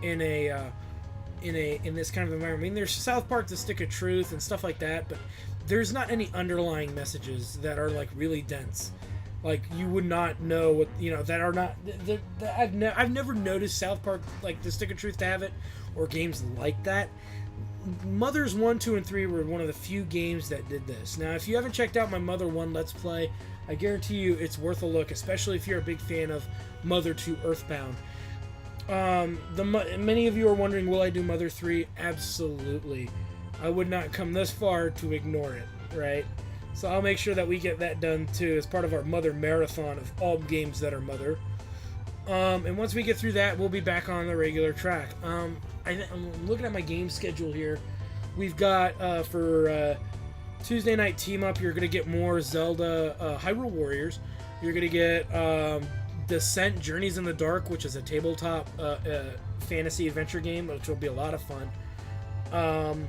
in this kind of environment. I mean, there's South Park: The Stick of Truth and stuff like that, but there's not any underlying messages that are like really dense. Like, you would not know what, that are not. I've never noticed South Park, like The Stick of Truth, to have it, or games like that. Mothers 1, 2, and 3 were one of the few games that did this. Now, if you haven't checked out my Mother 1 Let's Play, I guarantee you it's worth a look, especially if you're a big fan of Mother 2 Earthbound. Many of you are wondering, will I do Mother 3? Absolutely. I would not come this far to ignore it, right? So I'll make sure that we get that done too as part of our Mother Marathon of all games that are Mother. And once we get through that, we'll be back on the regular track. I'm looking at my game schedule here. We've got, for Tuesday Night Team Up, you're going to get more Zelda Hyrule Warriors. You're going to get Descent Journeys in the Dark, which is a tabletop fantasy adventure game, which will be a lot of fun.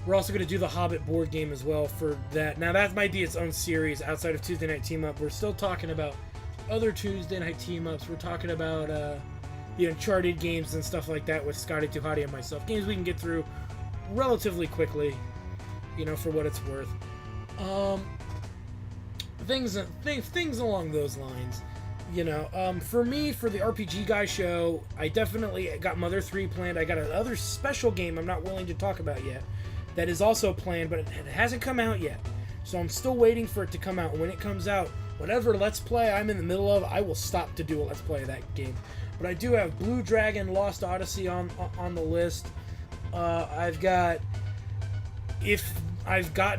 We're also going to do the Hobbit board game as well for that. Now, that might be its own series outside of Tuesday Night Team Up. We're still talking about other Tuesday Night Team Ups. We're talking about the Uncharted games and stuff like that with Scotty Tuhati and myself. Games we can get through relatively quickly, for what it's worth. Things along those lines. For me, for the RPG Guy show, I definitely got Mother 3 planned. I got another special game I'm not willing to talk about yet that is also planned, but it hasn't come out yet. So I'm still waiting for it to come out. When it comes out, whatever Let's Play I'm in the middle of, I will stop to do a Let's Play of that game. But I do have Blue Dragon Lost Odyssey on the list. I've gotten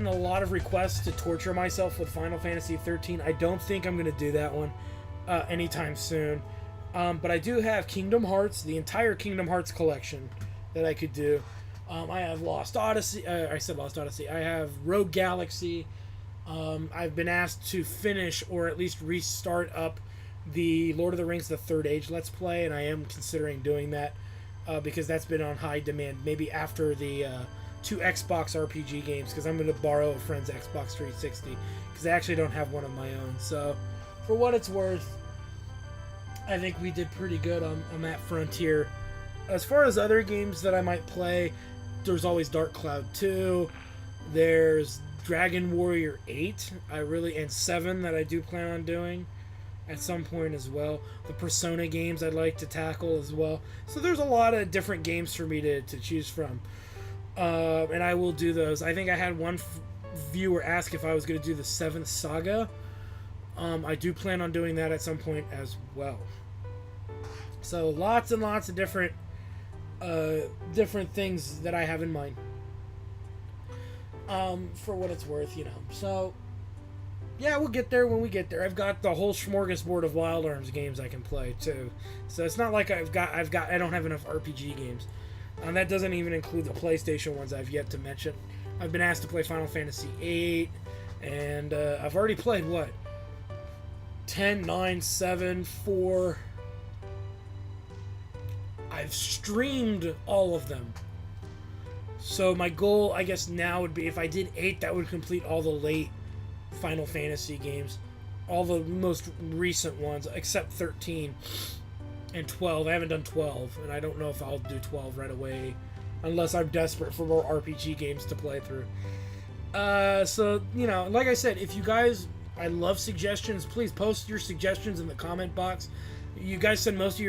a lot of requests to torture myself with Final Fantasy 13. I don't think I'm going to do that one anytime soon. But I do have Kingdom Hearts, the entire Kingdom Hearts collection that I could do. I have Lost Odyssey. I said Lost Odyssey. I have Rogue Galaxy. I've been asked to finish or at least restart up the Lord of the Rings: The Third Age Let's Play, and I am considering doing that because that's been on high demand. Maybe after the 2 Xbox RPG games, because I'm going to borrow a friend's Xbox 360 because I actually don't have one of my own. So, for what it's worth, I think we did pretty good on that frontier. As far as other games that I might play, there's always Dark Cloud 2. There's Dragon Warrior 8, and 7 that I do plan on doing at some point as well. The Persona games I'd like to tackle as well. So there's a lot of different games for me to choose from. And I will do those. I think I had one viewer ask if I was going to do the 7th Saga. I do plan on doing that at some point as well. So lots and lots of different things that I have in mind. For what it's worth, So, yeah, we'll get there when we get there. I've got the whole smorgasbord of Wild Arms games I can play too. So it's not like I don't have enough RPG games. That doesn't even include the PlayStation ones I've yet to mention. I've been asked to play Final Fantasy VIII, and I've already played 10, 9, 7, 4. I've streamed all of them. So my goal, I guess, now would be, if I did 8, that would complete all the late Final Fantasy games. All the most recent ones, except 13 and 12. I haven't done 12, and I don't know if I'll do 12 right away, unless I'm desperate for more RPG games to play through. So, like I said, if you guys, I love suggestions. Please post your suggestions in the comment box. You guys send most of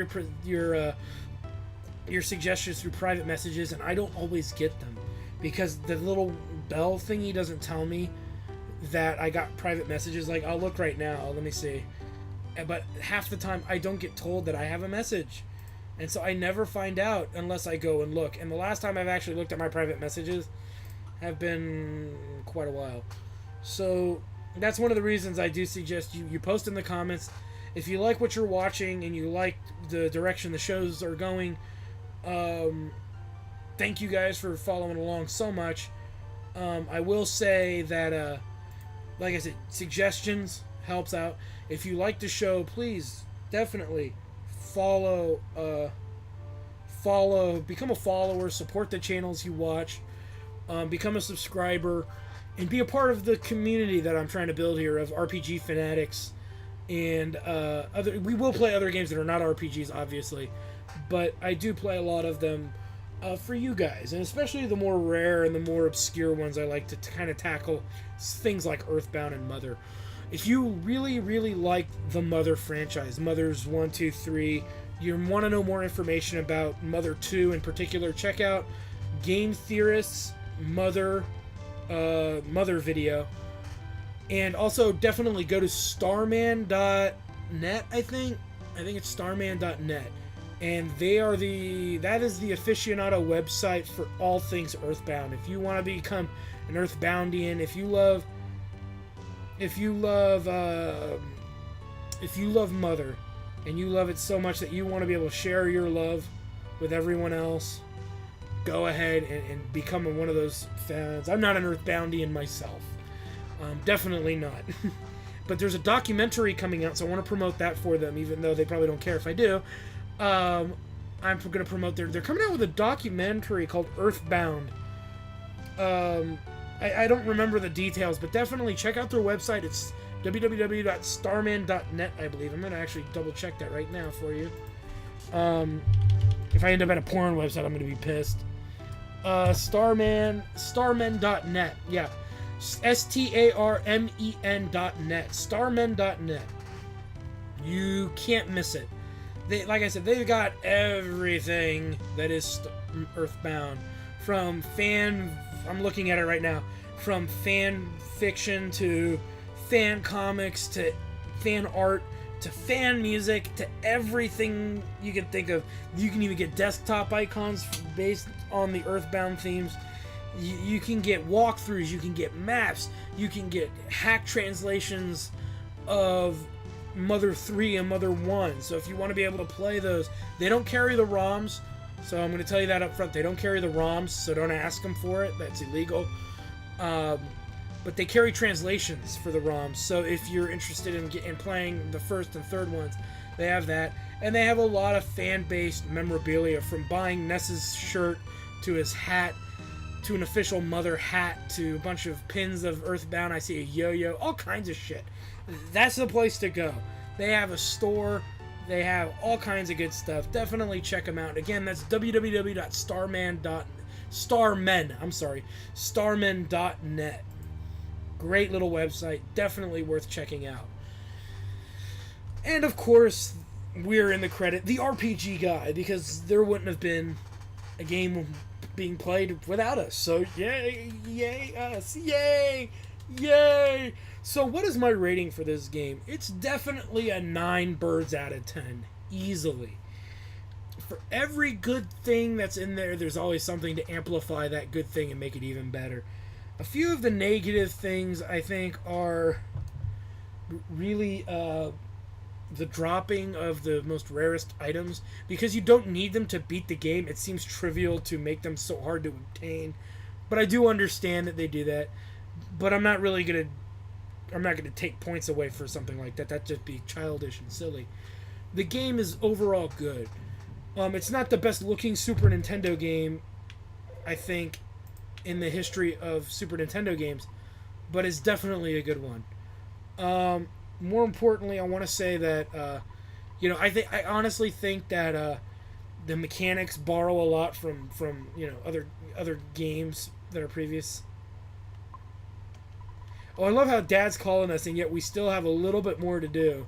your suggestions through private messages, and I don't always get them because the little bell thingy doesn't tell me that I got private messages. Like, I'll look right now, let me see, but half the time I don't get told that I have a message, and so I never find out unless I go and look. And the last time I've actually looked at my private messages have been quite a while. So that's one of the reasons I do suggest you post in the comments if you like what you're watching and you like the direction the shows are going. Thank you guys for following along so much. I will say that, like I said, suggestions helps out. If you like the show, please definitely follow, become a follower, support the channels you watch, become a subscriber, and be a part of the community that I'm trying to build here of RPG fanatics and other. We will play other games that are not RPGs, obviously, but I do play a lot of them for you guys, and especially the more rare and the more obscure ones. I like to kind of tackle things like Earthbound and Mother. If you really, really like the Mother franchise, Mother's 1, 2, 3, you want to know more information about Mother 2 in particular, check out Game Theorist's Mother video. And also definitely go to starman.net, I think it's starman.net. And that is the aficionado website for all things Earthbound. If you want to become an Earthboundian, if you love Mother and you love it so much that you want to be able to share your love with everyone else, go ahead and become one of those fans. I'm not an Earthboundian myself. Definitely not. But there's a documentary coming out, so I want to promote that for them, even though they probably don't care if I do. I'm going to promote they're coming out with a documentary called Earthbound. I don't remember the details, but definitely check out their website. It's www.starman.net, I believe. I'm going to actually double check that right now for you. If I end up at a porn website, I'm going to be pissed. Starman.net. Yeah. STARMEN.net. Starmen.net. You can't miss it. Like I said, they've got everything that is Earthbound. From I'm looking at it right now. From fan fiction to fan comics to fan art to fan music to everything you can think of. You can even get desktop icons based on the Earthbound themes. You can get walkthroughs, you can get maps, you can get hack translations of Mother 3 and Mother 1. So if you want to be able to play those, they don't carry the ROMs. So I'm going to tell you that up front. They don't carry the ROMs, so don't ask them for it. That's illegal. But they carry translations for the ROMs. So if you're interested in playing the first and third ones, they have that. And they have a lot of fan-based memorabilia, from buying Ness's shirt to his hat, to an official Mother hat, to a bunch of pins of Earthbound. I see a yo-yo, all kinds of shit. That's the place to go. They have a store. They have all kinds of good stuff. Definitely check them out. Again, that's starmen.net. Great little website. Definitely worth checking out. And of course, we're in the credit, the RPG guy, because there wouldn't have been a game being played without us. So yay us, yay. So what is my rating for this game? It's definitely a 9 birds out of 10, easily. For every good thing that's in there, there's always something to amplify that good thing and make it even better. A few of the negative things, I think, are really the dropping of the most rarest items, because you don't need them to beat the game. It seems trivial to make them so hard to obtain, but I do understand that they do that. But I'm not gonna take points away for something like that. That'd just be childish and silly. The game is overall good. It's not the best looking Super Nintendo game, I think, in the history of Super Nintendo games, but it's definitely a good one. More importantly, I want to say that I honestly think that the mechanics borrow a lot from other games that are previous. Oh, I love how Dad's calling us, and yet we still have a little bit more to do.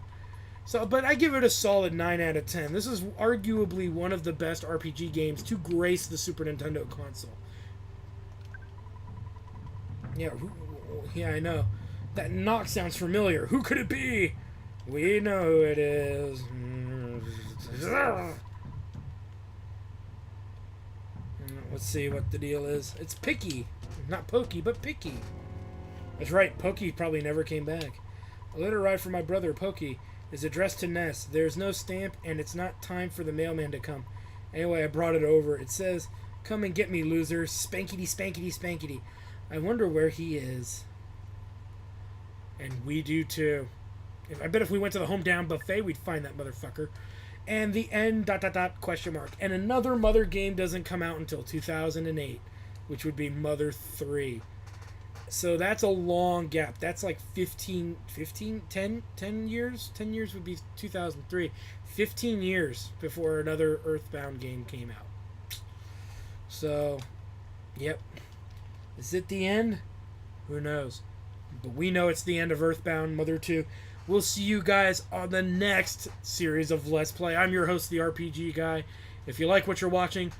So, but I give it a solid 9 out of 10. This is arguably one of the best RPG games to grace the Super Nintendo console. Yeah, I know. That knock sounds familiar. Who could it be? We know who it is. Let's see what the deal is. It's Picky. Not Pokey, but Picky. That's right, Pokey probably never came back. A letter arrived from my brother, Pokey. Is addressed to Ness. There's no stamp, and it's not time for the mailman to come. Anyway, I brought it over. It says, "Come and get me, losers. Spankety, spankety, spankety." I wonder where he is. And we do too. I bet if we went to the hometown buffet, we'd find that motherfucker. And the end, ... question mark. And another Mother game doesn't come out until 2008, which would be Mother 3. So that's a long gap. That's like 10 years? 10 years would be 2003. 15 years before another Earthbound game came out. So, yep. Is it the end? Who knows? But we know it's the end of Earthbound Mother 2. We'll see you guys on the next series of Let's Play. I'm your host, the RPG Guy. If you like what you're watching,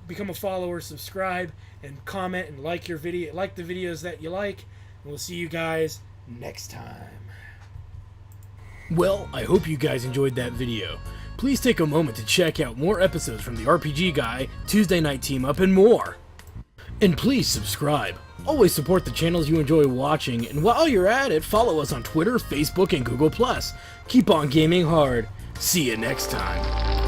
become a follower, subscribe, and comment and like the videos that you like. And we'll see you guys next time. Well, I hope you guys enjoyed that video. Please take a moment to check out more episodes from the RPG Guy, Tuesday Night Team Up, and more. And please subscribe. Always support the channels you enjoy watching, and while you're at it, follow us on Twitter, Facebook, and Google+. Keep on gaming hard. See you next time.